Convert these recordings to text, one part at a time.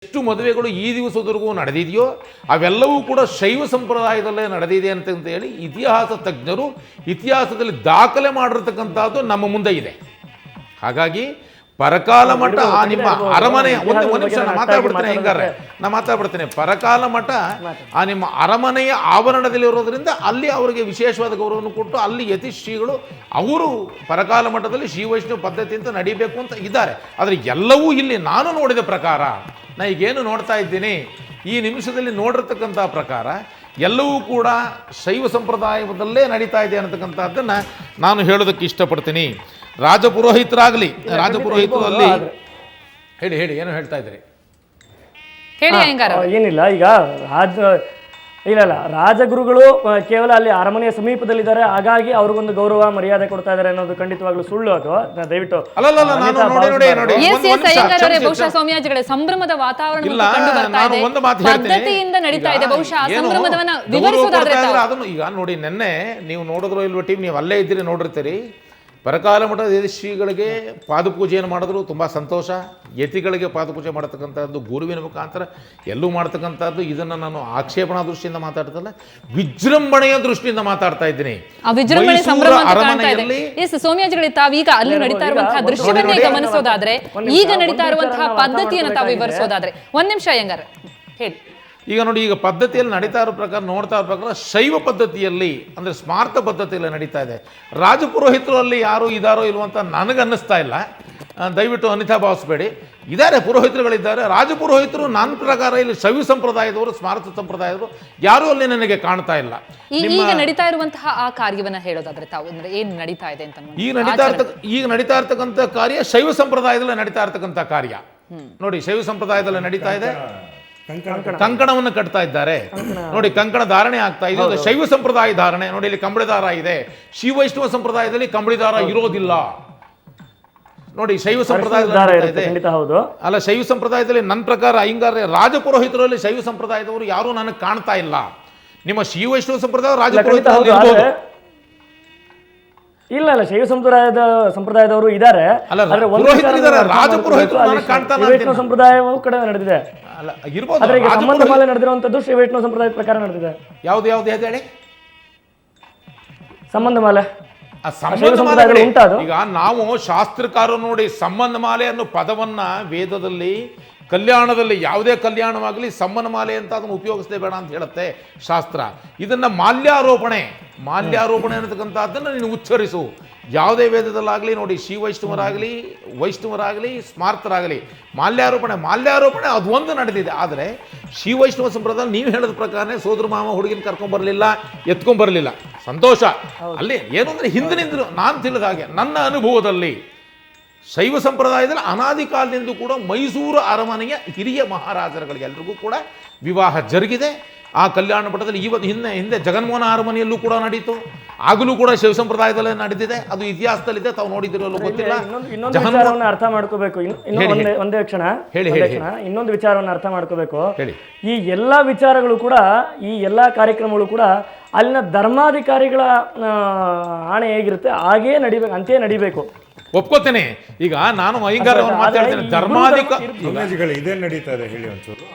ಎಷ್ಟು ಮದುವೆಗಳು ಈ ದಿವಸದವರೆಗೂ ನಡೆದಿದೆಯೋ ಅವೆಲ್ಲವೂ ಕೂಡ ಶೈವ ಸಂಪ್ರದಾಯದಲ್ಲೇ ನಡೆದಿದೆ ಅಂತ ಹೇಳಿ ಇತಿಹಾಸ ತಜ್ಞರು ಇತಿಹಾಸದಲ್ಲಿ ದಾಖಲೆ ಮಾಡಿರ್ತಕ್ಕಂಥದ್ದು ನಮ್ಮ ಮುಂದೆ ಇದೆ. ಹಾಗಾಗಿ ಪರಕಾಲ ಮಠ ಆ ನಿಮ್ಮ ಅರಮನೆಯ ಒಂದು ನಿಮಿಷ ನಾನು ಮಾತಾಡ್ಬಿಡ್ತೇನೆ, ಹೆಂಗಾರೆ ನಾನು ಮಾತಾಡ್ಬಿಡ್ತೇನೆ. ಪರಕಾಲ ಮಠ ಆ ನಿಮ್ಮ ಅರಮನೆಯ ಆವರಣದಲ್ಲಿರೋದ್ರಿಂದ ಅಲ್ಲಿ ಅವರಿಗೆ ವಿಶೇಷವಾದ ಗೌರವವನ್ನು ಕೊಟ್ಟು ಅಲ್ಲಿ ಯತಿಶ್ರೀಗಳು ಅವರು ಪರಕಾಲ ಮಠದಲ್ಲಿ ಶ್ರೀ ವೈಷ್ಣವ ಪದ್ಧತಿ ಅಂತ ನಡಿಬೇಕು ಅಂತ ಇದ್ದಾರೆ. ಆದರೆ ಎಲ್ಲವೂ ಇಲ್ಲಿ ನಾನು ನೋಡಿದ ಪ್ರಕಾರ, ನಾ ಈಗೇನು ನೋಡ್ತಾ ಇದ್ದೀನಿ ಈ ನಿಮಿಷದಲ್ಲಿ ನೋಡಿರ್ತಕ್ಕಂಥ ಪ್ರಕಾರ ಎಲ್ಲವೂ ಕೂಡ ಶೈವ ಸಂಪ್ರದಾಯದಲ್ಲೇ ನಡೀತಾ ಇದೆ ಅನ್ನತಕ್ಕಂಥದ್ದನ್ನು ನಾನು ಹೇಳೋದಕ್ಕೆ ಇಷ್ಟಪಡ್ತೀನಿ. ರಾಜಪುರೋಹಿತರಾಗಲಿ, ರಾಜಪುರೋಹಿತರಲ್ಲಿ ಹೇಳಿ ಹೇಳಿ ಏನು ಹೇಳ್ತಾ ಇದ್ರಿ? ಏನಿಲ್ಲ, ಈಗ ಇಲ್ಲ ರಾಜಗುರುಗಳು ಕೇವಲ ಅಲ್ಲಿ ಅರಮನೆಯ ಸಮೀಪದಲ್ಲಿದ್ದಾರೆ, ಹಾಗಾಗಿ ಅವ್ರಿಗೊಂದು ಗೌರವ ಮರ್ಯಾದೆ ಕೊಡ್ತಾ ಇದ್ದಾರೆ ಅನ್ನೋದು ಖಂಡಿತವಾಗ್ಲೂ ಸುಳ್ಳು. ಅದು ದಯವಿಟ್ಟು ಸ್ವಾಮಿಯಾಜಿಗಳೇ ಸಂಭ್ರಮದ ವಾತಾವರಣ ಪದ್ಧತಿಯಿಂದ ನಡೀತಾ ಇದೆ. ಬಹುಶಃ ಸಂಭ್ರಮದವನ್ನ ವಿವರಿಸೋದಾದ್ರೆ ಅದನ್ನು ಈಗ ನೋಡಿ, ನೆನ್ನೆ ನೀವು ನೋಡಿದ್ರು ಇಲ್ವ ಟೀಮ್, ನೀವು ಅಲ್ಲೇ ಇದ್ದೀರಿ ನೋಡಿರ್ತೀರಿ. ಪರಕಾಲ ಮಠದ ಶ್ರೀಗಳಿಗೆ ಪಾದಪೂಜೆಯನ್ನು ಮಾಡಿದ್ರು, ತುಂಬ ಸಂತೋಷ. ಯತಿಗಳಿಗೆ ಪಾದಪೂಜೆ ಮಾಡತಕ್ಕಂಥದ್ದು ಗುರುವಿನ ಮುಖಾಂತರ ಎಲ್ಲೂ ಮಾಡ್ತಕ್ಕಂಥದ್ದು. ಇದನ್ನು ನಾನು ಆಕ್ಷೇಪಣಾ ದೃಷ್ಟಿಯಿಂದ ಮಾತಾಡ್ತಲ್ಲ, ವಿಜೃಂಭಣೆಯ ದೃಷ್ಟಿಯಿಂದ ಮಾತಾಡ್ತಾ ಇದ್ದೀನಿ. ಅರಮನೆಯಲ್ಲಿ ಸೋಮ್ಯಾಜಿಗಳೇ ತಾವೀಗ ಅಲ್ಲಿ ನಡೀತಾ ಇರುವಂತಹ ದೃಶ್ಯವನ್ನೇ ಗಮನಿಸೋದಾದ್ರೆ, ಈಗ ನಡೀತಾ ಇರುವಂತಹ ಪದ್ಧತಿಯನ್ನು ತಾವು ವಿವರಿಸೋದಾದ್ರೆ ಒಂದ್ ನಿಮಿಷ ಹೆಂಗಾರ ಹೇಳಿ. ಈಗ ನೋಡಿ, ಈಗ ಪದ್ಧತಿಯಲ್ಲಿ ನಡೀತಾ ಇರೋ ಪ್ರಕಾರ, ನೋಡ್ತಾ ಇರೋ ಪ್ರಕಾರ ಶೈವ ಪದ್ಧತಿಯಲ್ಲಿ ಅಂದರೆ ಸ್ಮಾರ್ತ ಪದ್ಧತಿಯಲ್ಲಿ ನಡೀತಾ ಇದೆ. ರಾಜಪುರೋಹಿತರಲ್ಲಿ ಯಾರು ಇದಾರೋ ಇಲ್ವೋ ಅಂತ ನನಗನ್ನಿಸ್ತಾ ಇಲ್ಲ, ದಯವಿಟ್ಟು ಅನಿತಾ ಭಾವಿಸ್ಬೇಡಿ. ಇದ್ದಾರೆ, ಪುರೋಹಿತರುಗಳಿದ್ದಾರೆ. ರಾಜಪುರೋಹಿತರು ನನ್ನ ಪ್ರಕಾರ ಇಲ್ಲಿ ಶೈವ ಸಂಪ್ರದಾಯದವರು, ಸ್ಮಾರತ ಸಂಪ್ರದಾಯದವರು ಯಾರೂ ಅಲ್ಲಿ ನನಗೆ ಕಾಣ್ತಾ ಇಲ್ಲ. ಈಗ ನಡೀತಾ ಇರುವಂತಹ ಆ ಕಾರ್ಯವನ್ನ ಹೇಳೋದಾದ್ರೆ ತಾವು ಅಂದ್ರೆ ಏನು ನಡೀತಾ ಇದೆ ಅಂತ? ಈಗ ನಡೀತಾ ಇರ್ತಕ್ಕಂಥ ಕಾರ್ಯ ಶೈವ ಸಂಪ್ರದಾಯದಲ್ಲಿ ನಡೀತಾ ಇರ್ತಕ್ಕಂಥ ಕಾರ್ಯ ನೋಡಿ. ಶೈವ ಸಂಪ್ರದಾಯದಲ್ಲಿ ನಡೀತಾ ಇದೆ, ಕಂಕಣವನ್ನು ಕಟ್ತಾ ಇದ್ದಾರೆ ನೋಡಿ, ಕಂಕಣ ಧಾರಣೆ ಆಗ್ತಾ ಇದೆ. ಶೈವ ಸಂಪ್ರದಾಯ ಧಾರಣೆ ನೋಡಿ, ಇಲ್ಲಿ ಕಂಬಳಿ ದಾರ ಇದೆ. ಶ್ರೀ ವೈಷ್ಣವ ಸಂಪ್ರದಾಯದಲ್ಲಿ ಕಂಬಳಿ ದಾರ ಇರೋದಿಲ್ಲ ನೋಡಿ. ಶೈವ ಸಂಪ್ರದಾಯದಲ್ಲಿ ಅಲ್ಲ, ಶೈವ ಸಂಪ್ರದಾಯದಲ್ಲಿ ನನ್ನ ಪ್ರಕಾರ ಅಯ್ಯಂಗಾರ ರಾಜಪುರೋಹಿತರಲ್ಲಿ ಶೈವ ಸಂಪ್ರದಾಯದವರು ಯಾರು ನನಗೆ ಕಾಣ್ತಾ ಇಲ್ಲ. ನಿಮ್ಮ ಶ್ರೀ ವೈಷ್ಣವ ಸಂಪ್ರದಾಯ ರಾಜಪುರೋಹಿತರಲ್ಲಿ ಇಲ್ಲ ಇಲ್ಲ, ಶೈವ ಸಂಪ್ರದಾಯದವರು ಇದ್ದಾರೆ. ವೈಷ್ಣವ ಸಂಪ್ರದಾಯವೂ ಕಡೆ ನಡೆದಿದೆ. ಆದ್ರೆ ಈಗ ಸಂಬಂಧ ಮಾಲೆ ನಡೆದಿರುವಂತದ್ದು ಶ್ರೀ ವೈಷ್ಣವ ಸಂಪ್ರದಾಯದ ಪ್ರಕಾರ ನಡೆದಿದೆ. ಯಾವ್ದು ಹೇಳಿ? ಸಂಬಂಧ ಮಾಲೆ ಈಗ ನಾವು ಶಾಸ್ತ್ರಕಾರರು ನೋಡಿ, ಸಂಬಂಧ ಮಾಲೆ ಅನ್ನೋ ಪದವನ್ನ ವೇದದಲ್ಲಿ, ಕಲ್ಯಾಣದಲ್ಲಿ ಯಾವುದೇ ಕಲ್ಯಾಣವಾಗಲಿ ಸಂಬಂಧ ಮಾಲೆ ಅಂತ ಅದನ್ನು ಉಪಯೋಗಿಸಲೇ ಬೇಡ ಅಂತ ಹೇಳುತ್ತೆ ಶಾಸ್ತ್ರ. ಇದನ್ನ ಮಾಲ್ಯಾರೋಪಣೆ ಅನ್ನತಕ್ಕಂಥದ್ದನ್ನು ನೀನು ಉಚ್ಚರಿಸು. ಯಾವುದೇ ವೇದದಲ್ಲಾಗಲಿ ನೋಡಿ, ಶ್ರೀ ವೈಷ್ಣವರಾಗಲಿ ಸ್ಮಾರ್ತರಾಗಲಿ ಮಾಲ್ಯಾರೋಪಣೆ ಅದು ಒಂದು ನಡೆದಿದೆ. ಆದರೆ ಶ್ರೀ ವೈಷ್ಣವ ಸಂಪ್ರದಾಯ ನೀವು ಹೇಳಿದ ಪ್ರಕಾರ ಸೋದರ ಮಾವ ಹುಡುಗಿನ ಕರ್ಕೊಂಡ್ಬರಲಿಲ್ಲ, ಎತ್ಕೊಂಡ್ಬರಲಿಲ್ಲ, ಸಂತೋಷ. ಅಲ್ಲಿ ಏನು ಅಂದರೆ ಹಿಂದಿನಿಂದಲೂ ನಾನು ತಿಳಿದ ಹಾಗೆ ನನ್ನ ಅನುಭವದಲ್ಲಿ ಶೈವ ಸಂಪ್ರದಾಯದಲ್ಲಿ ಅನಾದಿ ಕಾಲದಿಂದ ಕೂಡ ಮೈಸೂರು ಅರಮನೆಯ ಹಿರಿಯ ಮಹಾರಾಜರುಗಳಿಗೆಲ್ರಿಗೂ ಕೂಡ ವಿವಾಹ ಜರುಗಿದೆ. ಆ ಕಲ್ಯಾಣ ಮಠದಲ್ಲಿ ಇವತ್ತು ಹಿಂದೆ ಜಗನ್ಮೋಹನ ಅರಮನೆಯಲ್ಲೂ ಕೂಡ ನಡೀತು. ಆಗಲೂ ಕೂಡ ಶೈವ ಸಂಪ್ರದಾಯದಲ್ಲೇ ನಡೆದಿದೆ. ಅದು ಇತಿಹಾಸದಲ್ಲಿದೆ, ತಾವು ನೋಡಿದಿರಲು ಗೊತ್ತಿಲ್ಲ. ಇನ್ನೊಂದು ವಿಚಾರವನ್ನು ಅರ್ಥ ಮಾಡ್ಕೋಬೇಕು. ಒಂದೇ ಕ್ಷಣ ಇನ್ನೊಂದು ವಿಚಾರವನ್ನು ಅರ್ಥ ಮಾಡ್ಕೋಬೇಕು. ಈ ಎಲ್ಲಾ ವಿಚಾರಗಳು ಕೂಡ, ಈ ಎಲ್ಲಾ ಕಾರ್ಯಕ್ರಮಗಳು ಕೂಡ ಅಲ್ಲಿನ ಧರ್ಮಾಧಿಕಾರಿಗಳ ಆಣೆ ಹೇಗಿರುತ್ತೆ ಹಾಗೇ ನಡಿಬೇಕು, ಅಂತೇ ನಡಿಬೇಕು. ಒಪ್ಕೋತೇನೆ. ಈಗ ನಾನು ಅಯ್ಯಂಗಾರ ಮಾತಾಡ್ತೇನೆ, ಧರ್ಮಾಧಿಕಾರಿಗಳು ಇದೇ ನಡೀತಾ ಇದೆ ಹೇಳಿ ಒಂಚೂರು.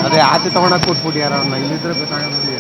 ಅದೇ ಆಚೆ ತಗೊಂಡಾಗ ಕೊಟ್ಬಿಟ್ಟಿಯಾರ ಅವ್ರನ್ನ, ಇಲ್ಲಿದ್ರೆ ಗೊತ್ತಾಗೋದು.